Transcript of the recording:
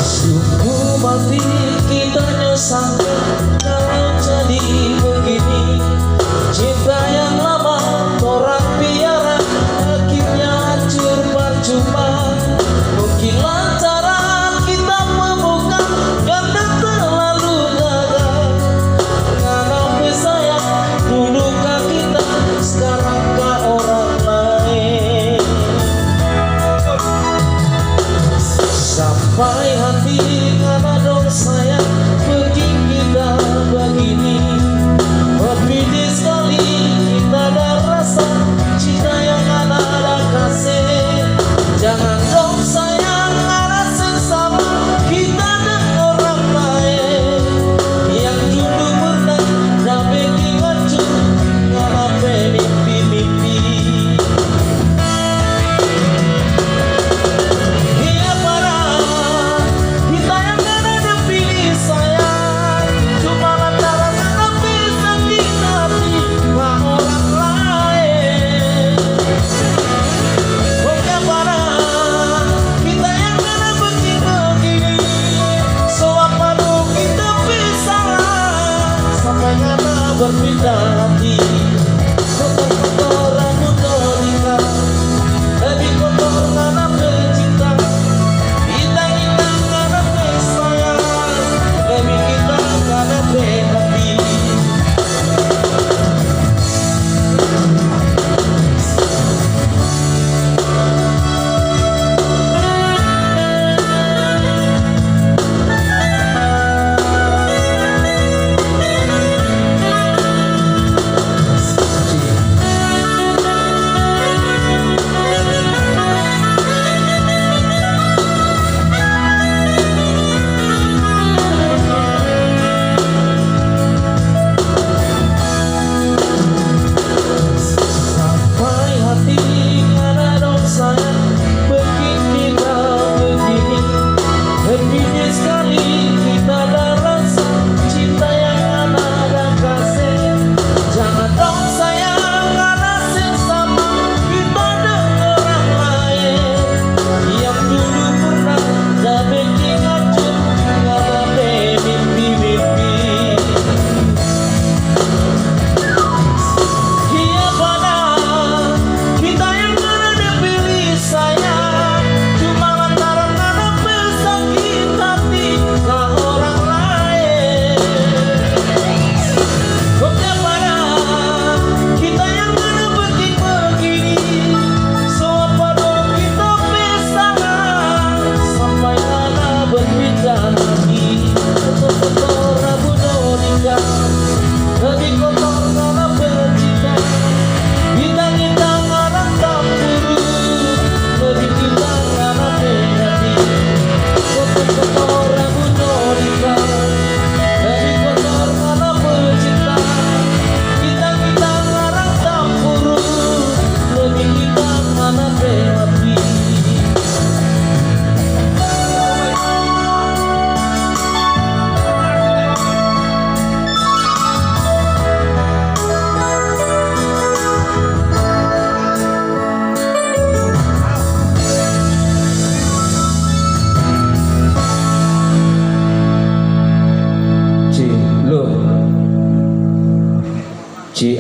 Sungguh mati kita nyesal kalau jadi begini. Cinta yang lama orang piara akhirnya hancur percuma. Mungkin lantaran kita membuka karena terlalu gagal. Kenapa sayang dulu kah kita, sekarang kah orang lain. Sampai hati karena dong sayang pergi kita begini. Berbeda sekali kita ada rasa cinta yang ada kasih. Jangan dong sayang ada sesama kita dan orang lain yang dulu pernah dah bikin hancur karena mimpi-mimpi. Iya parah kita yang ada pilih sayang, cuma lantaran tapi sakit hati sama orang lain. Oh ya parah kita yang ada begini. So apa dong kita bisa sampai ngana berpindah hati. Kotor-kotor rambut nikah lebih kotor karena bercinta. Kita karena sayang lebih kita karena berhati. Sampai hati karena dong sayang bikin kita begini. Berbeda sekali kita ada rasa cinta yang ada kasih. Jangan dong sayang ada sesama kita dan orang lain yang dulu pernah dah bikin hancur karena mimpi-mimpi. Iya benar kita yang ada pilih sayang, cuma lantaran ada sakit hati ke orang lain. Iya benar kita yang ada begini. So apa dong kita pisah sampai ada berpindah lagi. Kotor-kotor rambut nikah lebih kotor karena bercinta. Kita karena tak buruk lebih kita karena berhati. Kotor-kotor rambut nikah lebih kotor karena bercinta. Kita karena tak buruk lebih kita karena berhati. Ci, lo, Ci